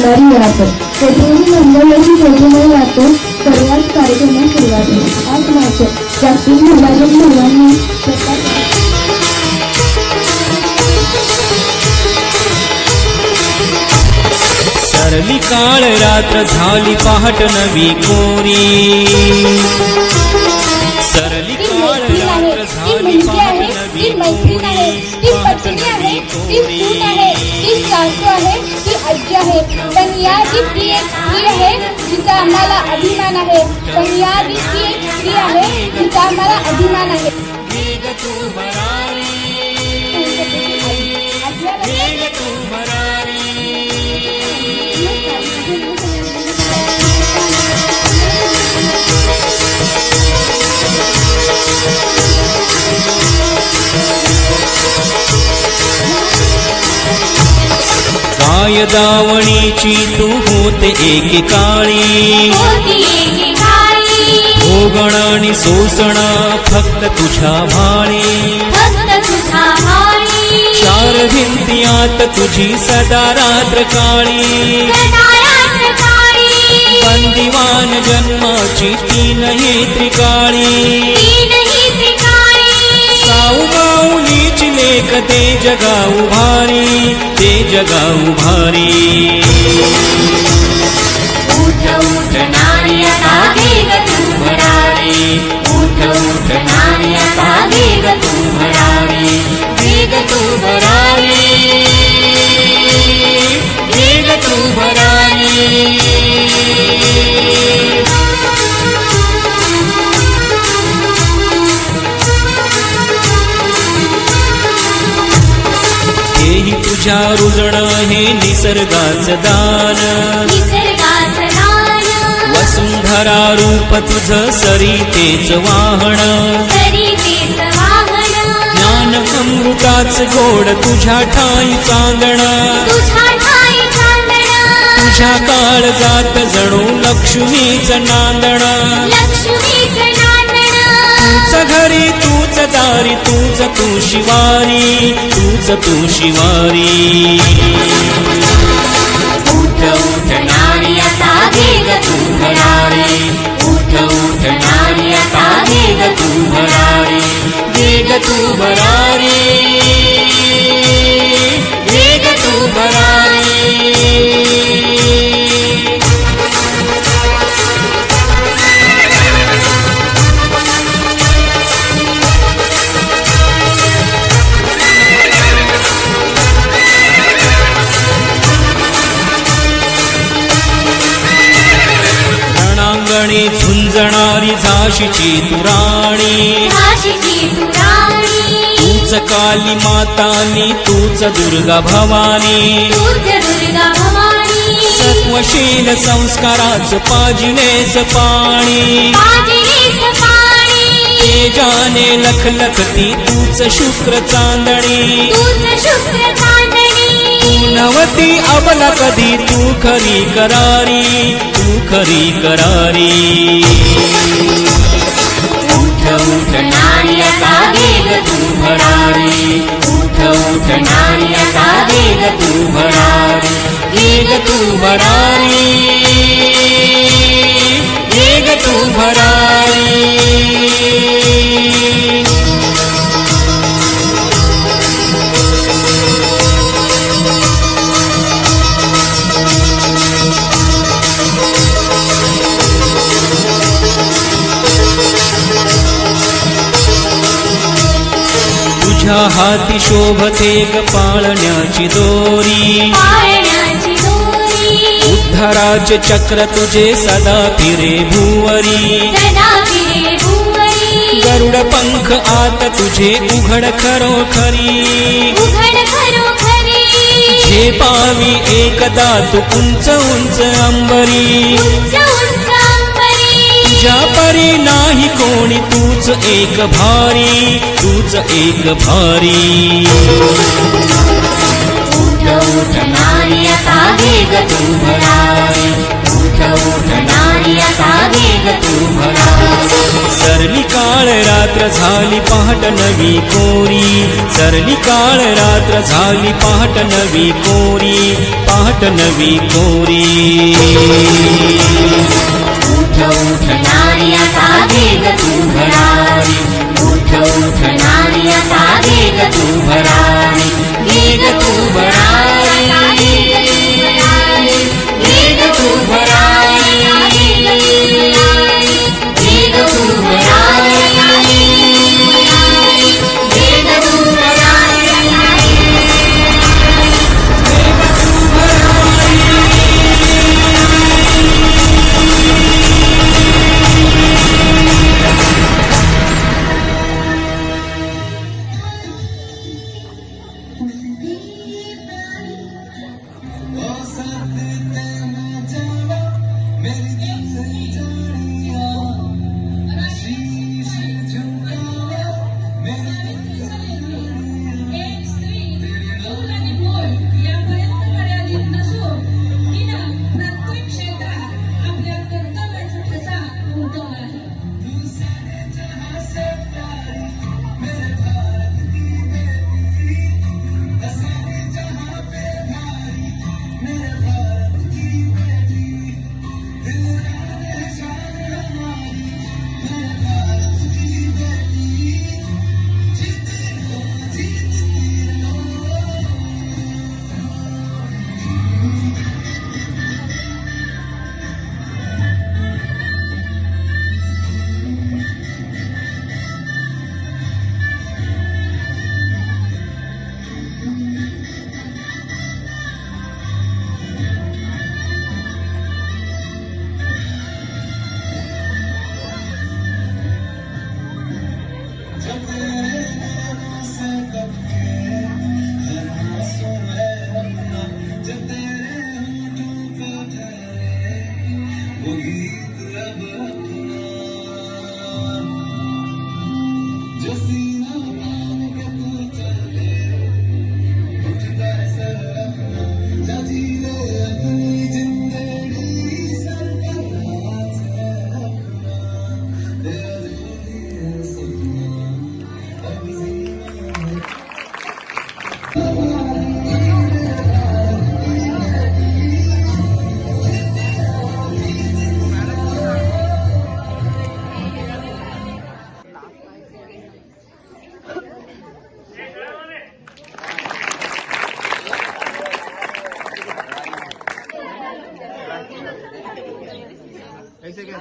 भंडारी यात कधीही मंडळाची सजून जातो सर्वात कार्यक्रमास सुरुवात 8 मार्च जागतिक महिला दिनानिमित्त सरली काळ रात्र झाली पहाट नवी कोरी सरली काळ रात्र झाली पहाट नवी कोरी पहाट नवी कोरी आजी आहे पण या जी स्त्री एक स्त्री आहे जिचा आम्हाला अभिमान आहे पण या जी स्त्री एक स्त्री आहे जिचा आम्हाला अभिमान आहे वेग तू भरारी वेग तू भरारी काय दावणीची तू होते एकेकाळी भोगण आणि सोसण फक्त तुझ्या भाळी चार भिंतीयात तुझी सदा रात्र काळी बंदिवान जन्माची तीनही त्रिकाळी साऊ माऊलीची लेख ते जगाऊ भारी ते जगाऊ भारी उठ उठ नारी आता वेग तू भरारी उठ उठ नारी आता वेग तू भरारी वेग तू भरारी वेग तू भरारी तुझ्या रुजण हे निसर्गाचं दान वसुंधरा रूप तुझ सरितेच वाहन ज्ञान अमृताच गोड तुझ्या ठाई चांदण तुझ्या काळजात जणू लक्ष्मीच नांदण तूच घरी तूच दारी तूच तू शिवारी तूच तू शिवारी उठ उठ नारी आता वेग तू भरारी उठ उठ नारी आता वेग तू भरारी वेग तू भरारी वेग तू भरारी झुंजणारी झाशीची तू राणी तूच काली मातानी तूच दुर्गा भवानी सत्वशील संस्काराच पाजिनेच पाणी तेजाने लखलखती तूच शुक्र चांदणी नवती अबला कधी तू खरी करारी तू खरी करारी उठ उठ नारी आता वेग तू भरारी उठ उठ नारी आता वेग तू भरारी वेग तू भरारी वेग तू भरारी तुझ्या हाती शोभते ग पाळण्याची दोरी उद्धाराचे चक्र तुझे सदा फिरे भुवरी गरुड पंख आत तुझे उघड खरोखरी जे पावी एकदा तू उंच उंच अंबरी तुझ्या परी नाही कोणी तूच एक भारी तूच एक भारी उठ उठ नारी आता वेग तू भरारी उठ उठ नारी आता वेग तू भरारी सरली काळ काळ रात्र झाली पहाट नवी कोरी सरली काळ रात्र झाली पहाट नवी कोरी पहाट नवी कोरी उठ उठ नारी आता वेग तू भरारी उठ उठ नारी आता वेग तू भरारी वेग तू भरारी वेग तू भरारी वेग तू भरारी वेग तू भरारी कैसे क्या